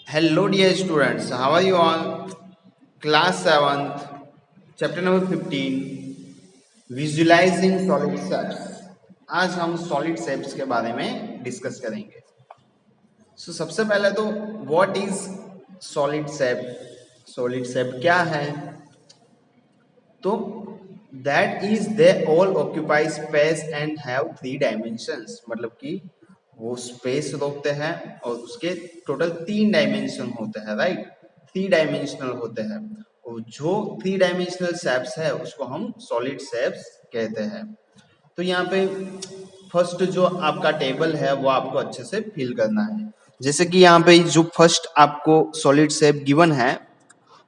Hello, dear students. How are you all? Class 7th, chapter number 15, Visualizing Solid Shapes. आज हम solid shapes के बारे में discuss करेंगे। सबसे पहले तो what is solid shape? Solid shape क्या है? तो that is they all occupy space and have 3 dimensions, मतलब कि वो स्पेस रोकते हैं और उसके टोटल 3 डायमेंशन होते हैं, राइट? 3 डायमेंशनल होते हैं और जो 3 डायमेंशनल शेप्स है उसको हम सॉलिड शेप्स कहते हैं। तो यहाँ पे फर्स्ट जो आपका टेबल है वो आपको अच्छे से फिल करना है। जैसे कि यहाँ पे जो फर्स्ट आपको सॉलिड शेप गिवन है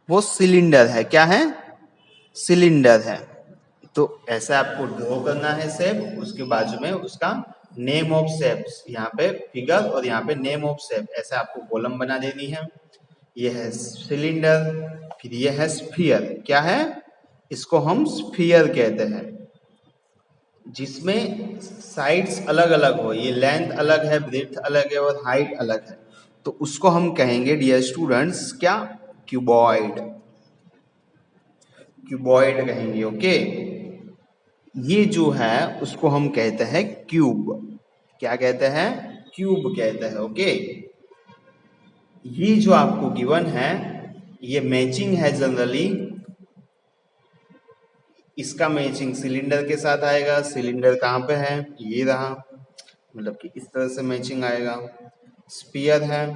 वो सिलेंडर है। क्या है? सिलेंडर है। तो ऐसे आपको ड्रॉ करना है शेप, उसके बाजू में उसका नेम ऑफ शेप्स, यहाँ पे फिगर और यहाँ पे नेम ऑफ शेप, ऐसे आपको कॉलम बना देनी है। ये है सिलेंडर, फिर ये है स्फीयर। क्या है? इसको हम स्फीयर कहते हैं, जिसमें साइड्स अलग अलग हो, ये लेंथ अलग है, ब्रेड्थ अलग है और हाइट अलग है, तो उसको हम कहेंगे डियर स्टूडेंट्स क्या? क्यूबॉइड। क्यूबॉइड कहेंगे। ओके, ये जो है उसको हम कहते हैं क्यूब। क्या कहते हैं? क्यूब कहते हैं। ओके, ये जो आपको गिवन है ये मैचिंग है जनरली, इसका मैचिंग सिलेंडर के साथ आएगा। सिलेंडर कहाँ पे है? ये रहा, मतलब कि इस तरह से मैचिंग आएगा। स्फीयर है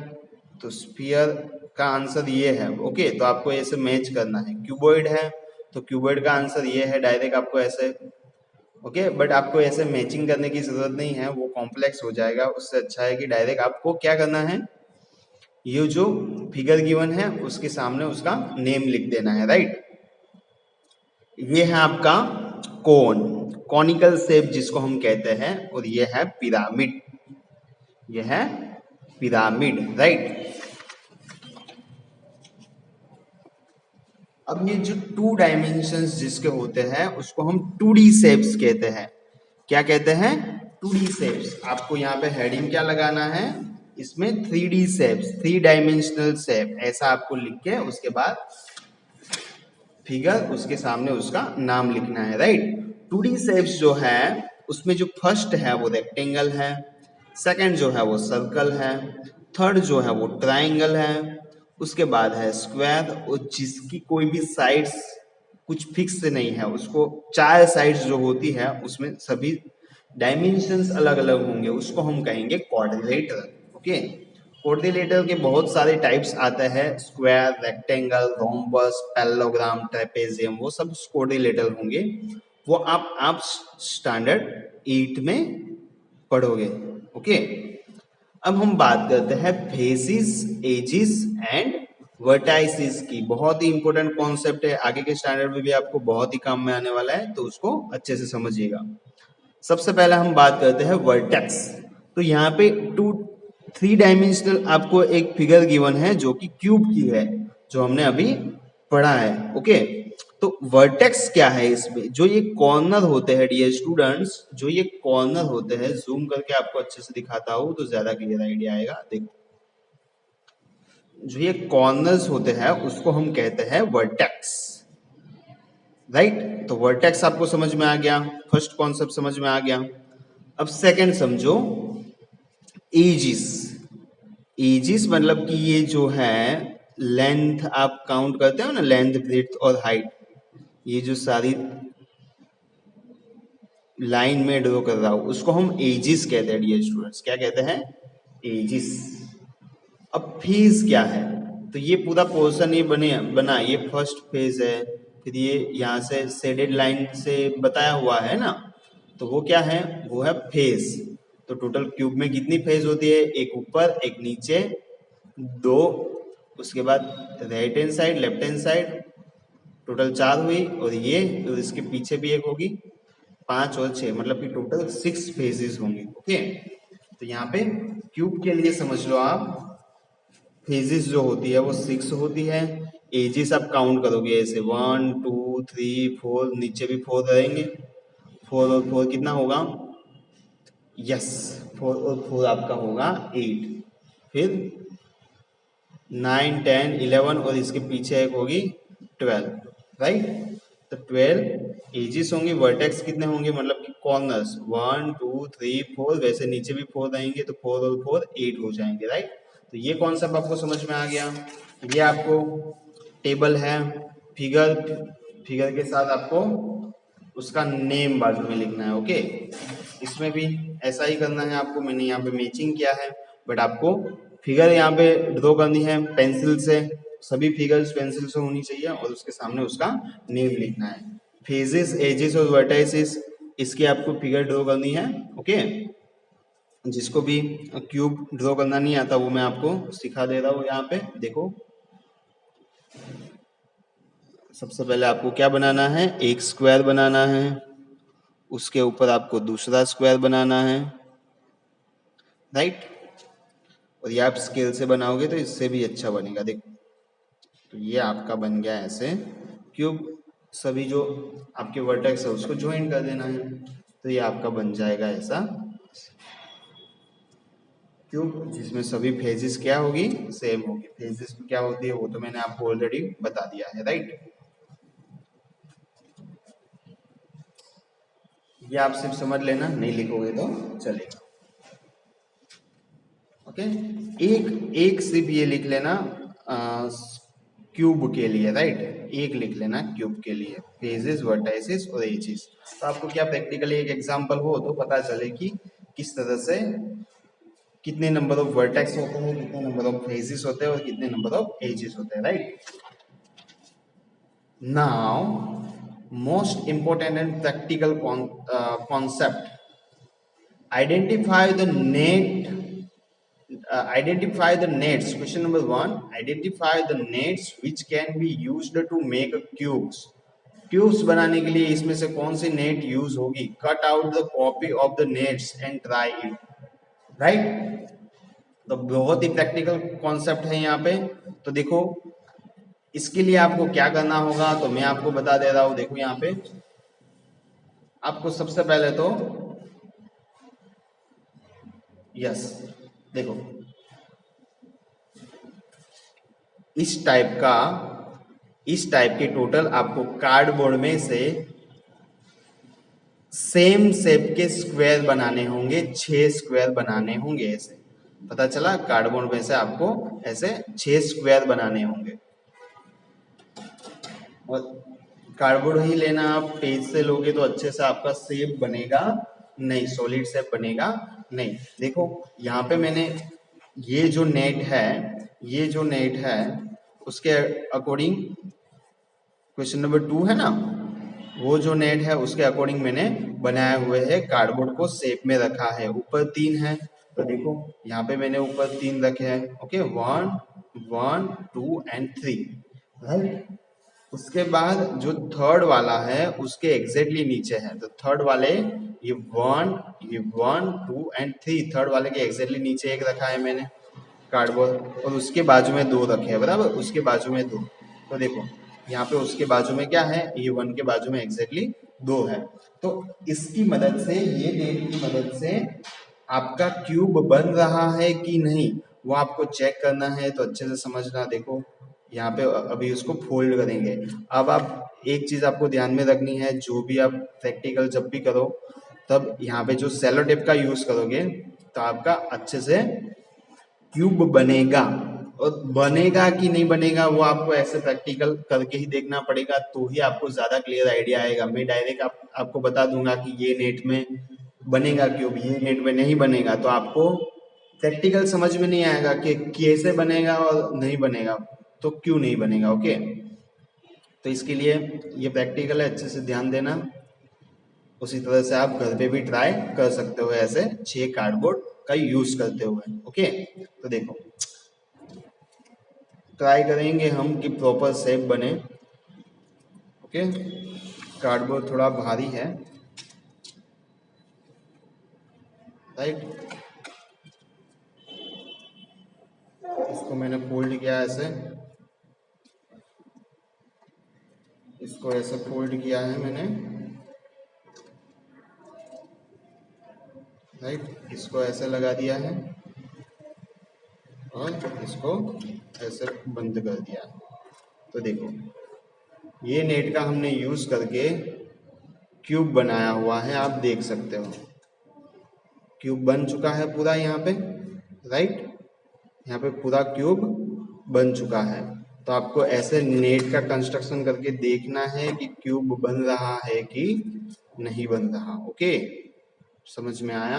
तो स्फीयर का आंसर ये है। ओके, तो आपको ऐसे मैच करना है। क्यूबॉइड है तो क्यूबॉइड का आंसर ये है, डायरेक्ट आपको ऐसे। ओके, बट आपको ऐसे मैचिंग करने की जरूरत नहीं है, वो कॉम्प्लेक्स हो जाएगा। उससे अच्छा है कि डायरेक्ट आपको क्या करना है, ये जो फिगर गिवन है उसके सामने उसका नेम लिख देना है, राइट? ये है आपका कोन, कॉनिकल शेप जिसको हम कहते हैं, और ये है पिरामिड। ये है पिरामिड, राइट? अब ये जो 2 डायमेंशंस जिसके होते हैं उसको हम 2D शेप्स कहते हैं। क्या कहते हैं? 2D shapes. आपको यहाँ पे हेडिंग क्या लगाना है, इसमें 3D शेप्स, 3 डायमेंशनल शेप, ऐसा आपको लिख के उसके बाद फिगर, उसके सामने उसका नाम लिखना है, राइट? 2D शेप्स जो है उसमें जो फर्स्ट है वो रेक्टेंगल है, सेकंड जो है वो सर्कल है, थर्ड जो है वो ट्राइंगल है, उसके बाद है स्क्वायर, और जिसकी कोई भी साइड्स कुछ फिक्स नहीं है, उसको 4 साइड्स जो होती है उसमें सभी डायमेंशंस अलग अलग होंगे, उसको हम कहेंगे क्वाड्रिलेटरल। ओके, क्वाड्रिलेटरल के बहुत सारे टाइप्स आते हैं, square, rectangle, rhombus, parallelogram, trapezium, वो सब क्वाड्रिलेटरल होंगे। वो आप स्टैंडर्ड 8 में पढ़ोगे। ओके, अब हम बात करते हैं फेसिस, एजिस एंड वर्टाइसिस की। बहुत ही इंपॉर्टेंट कॉन्सेप्ट है, आगे के स्टैंडर्ड में भी आपको बहुत ही काम में आने वाला है, तो उसको अच्छे से समझिएगा। सबसे पहले हम बात करते हैं वर्टेक्स। तो यहाँ पे 3 डायमेंशनल आपको एक फिगर गिवन है जो कि क्यूब की है, जो हमने अभी पढ़ा है। ओके, तो वर्टेक्स क्या है? इसमें जो ये कॉर्नर होते हैं डियर स्टूडेंट्स, जो ये कॉर्नर होते हैं, जूम करके आपको अच्छे से दिखाता हूं तो ज्यादा क्लियर आइडिया आएगा। देखो, जो ये कॉर्नर्स होते हैं उसको हम कहते हैं वर्टेक्स, राइट? तो वर्टेक्स आपको समझ में आ गया, फर्स्ट कॉन्सेप्ट समझ में आ गया। अब सेकंड समझो, एजिस। एजिस मतलब कि ये जो है लेंथ, आप काउंट करते हो ना, लेंथ, ब्रेड्थ और हाइट, ये जो सारी लाइन में ड्रॉ कर रहा हूं उसको हम एजिस कहते हैं डियर स्टूडेंट्स। क्या कहते हैं? एजिस। अब फेज क्या है? तो ये पूरा पोर्शन ये बना, ये फर्स्ट फेज है, फिर ये यहाँ से शेडेड लाइन से बताया हुआ है ना, तो वो क्या है? वो है फेज। तो टोटल क्यूब में कितनी फेज होती है? एक ऊपर, एक नीचे, 2, उसके बाद right hand side, left hand side, total 4 हुई, और ये और इसके पीछे भी एक होगी, 5 और 6, मतलब कि टोटल 6 फेजेस होंगे। ओके, तो यहाँ पे क्यूब के लिए समझ लो आप, फेजेस जो होती है वो 6 होती है। एजेस आप काउंट करोगे ऐसे 1 2 3 4, नीचे भी 4 रहेंगे, 4 और 4 कितना होगा? यस, 4 और 4 आपका होगा 8। फिर 9, 10, 11 और इसके पीछे एक होगी 12, राइट। तो 12 एजिस होंगे, वर्टेक्स कितने होंगे मतलब कि कॉर्नर्स 1, 2, 3, 4, वैसे नीचे भी 4 रहेंगे तो 4 और 4 8 हो जाएंगे, राइट। तो ये कॉन्सेप्ट आपको समझ में आ गया। ये आपको टेबल है, फिगर, फिगर के साथ आपको उसका नेम बाजू में लिखना है, ओके। इसमें भी ऐसा ही करना है आपको, मैंने यहाँ पे मैचिंग किया है, बट आपको फिगर यहाँ पे ड्रॉ करनी है पेंसिल से, सभी फिगर्स पेंसिल से होनी चाहिए और उसके सामने उसका नेम लिखना है। फेजेस, एजेस और वर्टाइसेस, इसकी आपको फिगर ड्रॉ करनी है, ओके। जिसको भी क्यूब ड्रॉ करना नहीं आता वो मैं आपको सिखा दे रहा हूँ यहाँ पे, देखो। सबसे पहले आपको क्या बनाना है, एक स्क्वायर बनाना है, उसके ऊपर आपको दूसरा स्क्वायर बनाना है, राइट। और ये आप स्केल से बनाओगे तो इससे भी अच्छा बनेगा, देखो। तो ये आपका बन गया ऐसे क्यूब, सभी जो आपके वर्टेक्स है उसको ज्वाइन कर देना है, तो ये आपका बन जाएगा ऐसा क्यूब, जिसमें सभी फेजेस क्या होगी, सेम होगी। फेजेस क्या होती है वो तो मैंने आपको ऑलरेडी बता दिया है, राइट। ये आप सिर्फ समझ लेना, नहीं लिखोगे तो चलेगा, ओके। एक एक सिर्फ ये लिख लेना क्यूब के लिए, राइट। एक लिख लेना क्यूब के लिए, फेजेस, वर्टाइसेस और एजेस। तो आपको क्या प्रैक्टिकली एक एग्जांपल हो तो पता चले कि किस तरह से कितने नंबर ऑफ वर्टेक्स होते हैं, कितने नंबर ऑफ फेजेस होते हैं और कितने नंबर ऑफ एजेस होते हैं, right. Now most important and practical concept, identify the net, identify the nets. Question number 1, identify the nets which can be used to make cubes. Cubes बनाने के लिए इसमें से कौन सी नेट यूज होगी, cut out the copy of the nets and try it, right. तो बहुत ही practical concept है यहाँ पे। तो देखो इसके लिए आपको क्या करना होगा तो मैं आपको बता दे रहा हूं, देखो यहाँ पे आपको सबसे पहले तो यस, देखो इस टाइप का, इस टाइप के टोटल आपको कार्डबोर्ड में से सेम शेप के स्क्वायर बनाने होंगे, 6 स्क्वायर बनाने होंगे, ऐसे पता चला। कार्डबोर्ड में से आपको ऐसे 6 स्क्वायर बनाने होंगे और कार्डबोर्ड ही लेना, आप पेज से लोगे तो अच्छे से आपका शेप बनेगा नहीं, सॉलिड शेप बनेगा नहीं। देखो यहाँ पे मैंने ये जो नेट है, ये जो नेट है उसके अकॉर्डिंग, क्वेश्चन नंबर 2 है ना, वो जो नेट है उसके अकॉर्डिंग मैंने बनाए हुए है, कार्डबोर्ड को शेप में रखा है। ऊपर 3 है तो देखो यहाँ पे मैंने ऊपर 3 रखे हैं, ओके, 1, 1, 2 एंड 3, राइट। उसके बाद जो थर्ड वाला है उसके एग्जैक्टली नीचे है, तो थर्ड वाले ये 1, ये 1, 2 एंड 3, थर्ड वाले के एग्जैक्टली नीचे एक रखा है मैंने कार्डबोर्ड, और उसके बाजू में 2 रखे हैं, बराबर, उसके बाजू में 2। तो देखो यहाँ पे उसके बाजू में क्या है, ये 1 के बाजू में एग्जैक्टली 2 है। तो इसकी मदद से, ये डेट की मदद से आपका क्यूब बन रहा है कि नहीं वो आपको चेक करना है, तो अच्छे से समझना। देखो यहाँ पे अभी उसको फोल्ड करेंगे। अब आप एक चीज आपको ध्यान में रखनी है, जो भी आप प्रैक्टिकल जब भी करो तब यहाँ पे जो सेलो टेप का यूज करोगे तो आपका अच्छे से क्यूब बनेगा। और बनेगा कि नहीं बनेगा वो आपको ऐसे प्रैक्टिकल करके ही देखना पड़ेगा, तो ही आपको ज्यादा क्लियर आइडिया आएगा। मैं डायरेक्ट आपको बता दूंगा कि ये नेट में बनेगा क्यूब, ये नेट में नहीं बनेगा, तो आपको प्रैक्टिकल समझ में नहीं आएगा कि कैसे बनेगा और नहीं बनेगा, तो क्यों नहीं बनेगा, ओके। तो इसके लिए ये प्रैक्टिकल है, अच्छे से ध्यान देना। उसी तरह से आप घर पे भी ट्राई कर सकते हो ऐसे 6 कार्डबोर्ड का यूज करते हुए, ओके। तो देखो ट्राई करेंगे हम कि प्रॉपर शेप बने, ओके। कार्डबोर्ड थोड़ा भारी है, राइट। इसको मैंने फोल्ड किया ऐसे, इसको ऐसे फोल्ड किया है मैंने, राइट। इसको ऐसे लगा दिया है, और इसको ऐसे बंद कर दिया। तो देखो ये नेट का हमने यूज करके क्यूब बनाया हुआ है, आप देख सकते हो क्यूब बन चुका है पूरा यहाँ पे, राइट। यहाँ पे पूरा क्यूब बन चुका है। तो आपको ऐसे नेट का कंस्ट्रक्शन करके देखना है कि क्यूब बन रहा है कि नहीं बन रहा। ओके, समझ में आया?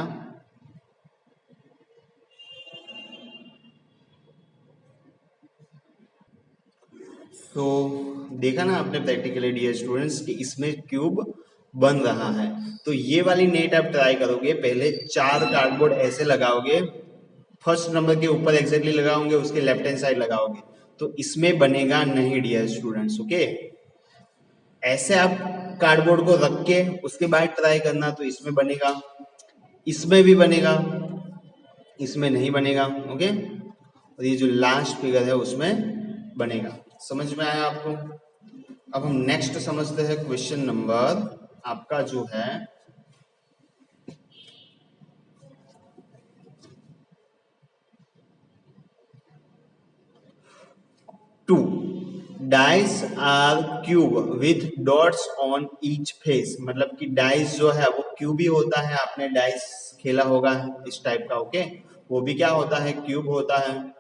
तो देखा ना आपने प्रैक्टिकली डियर स्टूडेंट्स कि इसमें क्यूब बन रहा है। तो ये वाली नेट आप ट्राई करोगे, पहले 4 कार्डबोर्ड ऐसे लगाओगे, फर्स्ट नंबर के ऊपर एग्जैक्टली लगाओगे, उसके लेफ्ट हैंड साइड लगाओगे, तो इसमें बनेगा नहीं डियर स्टूडेंट्स। ओके, ऐसे आप कार्डबोर्ड को रख के उसके बाद ट्राई करना, तो इसमें बनेगा, इसमें भी बनेगा, इसमें नहीं बनेगा। ओके, और ये जो लास्ट फिगर है उसमें बनेगा। समझ में आया आपको? अब हम नेक्स्ट समझते हैं क्वेश्चन नंबर आपका जो है 2। Dice are cube with dots on each face, मतलब कि डाइस जो है वो क्यूब ही होता है। आपने डाइस खेला होगा इस टाइप का। ओके, वो भी क्या होता है, क्यूब होता है।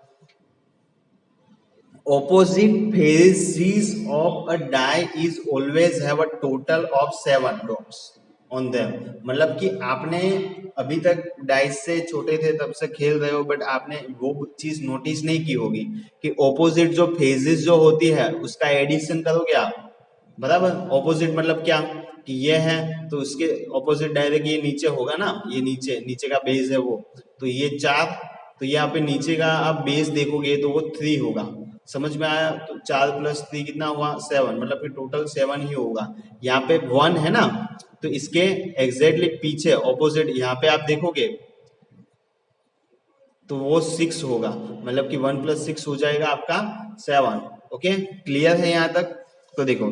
Opposite faces of a die is always have a total of 7 dots on them। मतलब कि आपने अभी तक डाइस से छोटे थे तब से खेल रहे हो, बट आपने वो चीज नोटिस नहीं की होगी कि ऑपोजिट जो फेजेस जो होती है उसका एडिशन करोगे आप, बराबर। ऑपोजिट मतलब क्या कि ये है तो उसके ऑपोजिट डायरेक्ट ये नीचे होगा ना, ये नीचे नीचे का बेस है वो, तो ये 4, तो यहाँ पे नीचे का आप बेस देखोगे तो वो 3 होगा। समझ में आया? तो 4 + 3 कितना हुआ, 7, मतलब कि टोटल 7 ही होगा। यहाँ पे 1 है ना, तो इसके एग्जैक्टली पीछे ऑपोजिट यहाँ पे आप देखोगे तो वो 6 होगा, मतलब कि 1 + 6 हो जाएगा आपका 7। ओके, क्लियर है यहाँ तक? तो देखो,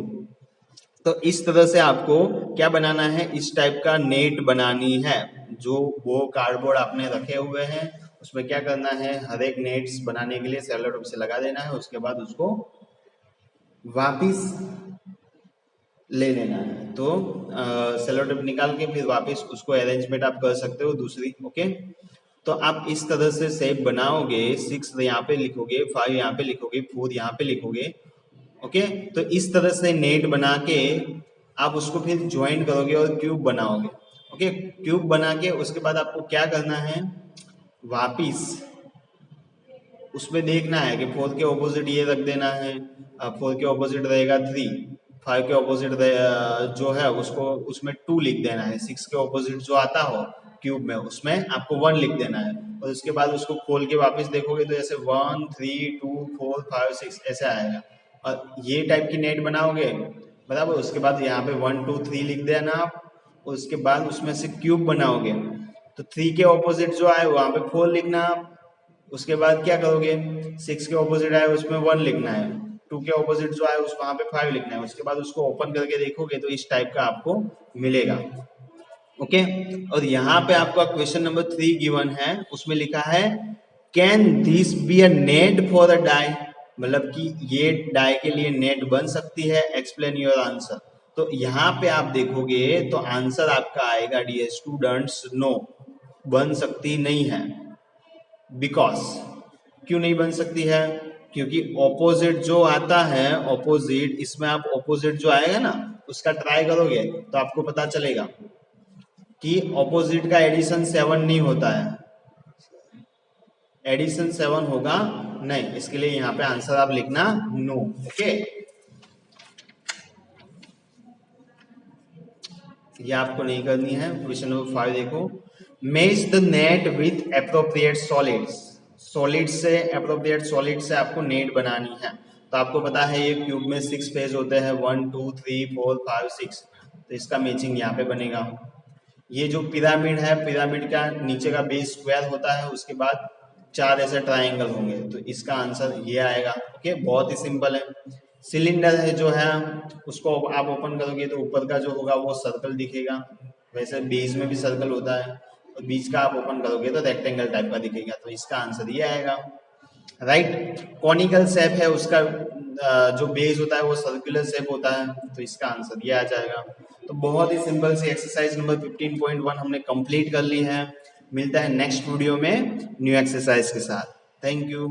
तो इस तरह से आपको क्या बनाना है, इस टाइप का नेट बनानी है। जो वो कार्डबोर्ड आपने रखे हुए हैं उसमें क्या करना है, हर एक नेट्स बनाने के लिए सेलो टेप से लगा देना है, उसके बाद उसको वापिस ले लेना है। तो सेलो टेप निकाल के फिर वापिस उसको अरेंजमेंट आप कर सकते हो दूसरी। ओके, तो आप इस तरह से शेप बनाओगे, 6 यहाँ पे लिखोगे, 5 यहाँ पे लिखोगे, 4 यहाँ पे लिखोगे। ओके, तो इस तरह से नेट बना के आप उसको फिर ज्वाइन करोगे और क्यूब बनाओगे। ओके, क्यूब बना के उसके बाद आपको क्या करना है, वापिस उसमें देखना है कि 4 के ऑपोजिट ये रख देना है, 4 के ऑपोजिट रहेगा 3, 5 के ऑपोजिट जो है उसको उसमें 2 लिख देना है, 6 के ऑपोजिट जो आता हो क्यूब में उसमें आपको 1 लिख देना है, और उसके बाद उसको खोल के वापस देखोगे तो ऐसे 1 3 2 4 5 6 ऐसे आएगा, और ये टाइप की नेट बनाओगे, बराबर। उसके बाद यहाँ पे 1 2 3 लिख देना आप, और उसके बाद उसमें से क्यूब बनाओगे, तो 3 के ऑपोजिट जो आए वहां पे 4 लिखना आप। उसके बाद क्या करोगे, 6 के ऑपोजिट आए उसमें 1 लिखना है, 2 के ऑपोजिट जो आए उस वहां पे 5 लिखना है। उसके बाद उसको ओपन करके देखोगे तो इस टाइप का आपको मिलेगा। ओके, और यहाँ पे आपका क्वेश्चन नंबर 3 गिवन है, उसमें लिखा है can this be a net for a die, मतलब कि ये डाई के लिए नेट बन सकती है, एक्सप्लेन योर आंसर। तो यहाँ पे आप देखोगे तो आंसर आपका आएगा डियर स्टूडेंट्स, नो, बन सकती नहीं है। बिकॉज, क्यों नहीं बन सकती है, क्योंकि ऑपोजिट जो आता है, ऑपोजिट इसमें आप ऑपोजिट जो आएगा ना उसका ट्राई करोगे तो आपको पता चलेगा कि ऑपोजिट का एडिशन 7 नहीं होता है, एडिशन 7 होगा नहीं। इसके लिए यहाँ पे आंसर आप लिखना नो। ओके, ये आपको नहीं करनी है। क्वेश्चन नंबर 5 देखो, match the net with appropriate solids, solid से एप्रोप्रिएट सॉलिड से आपको नेट बनानी है। तो आपको पता है ये क्यूब में 6 फेज होते हैं, 1 2 3 4 5 6, तो इसका मैचिंग यहाँ पे बनेगा। ये जो पिरामिड है, पिरामिड का नीचे का बेस स्क्वायर होता है, उसके बाद 4 ऐसे ट्राइंगल होंगे, तो इसका आंसर ये आएगा। ओके, बहुत ही सिंपल है। सिलेंडर है जो है उसको आप ओपन करोगे तो ऊपर का जो होगा वो सर्कल दिखेगा, वैसे बीच में भी सर्कल होता है, और बीच का आप ओपन करोगे तो रेक्टेंगल टाइप का दिखेगा, तो इसका आंसर ये आएगा। राइट। कॉनिकल शेप है, उसका जो बेस होता है वो सर्कुलर शेप होता है, तो इसका आंसर ये आ जाएगा। तो बहुत ही सिंपल सी एक्सरसाइज नंबर 15.1 हमने कंप्लीट कर ली है। मिलता है नेक्स्ट वीडियो में न्यू एक्सरसाइज के साथ। Thank you.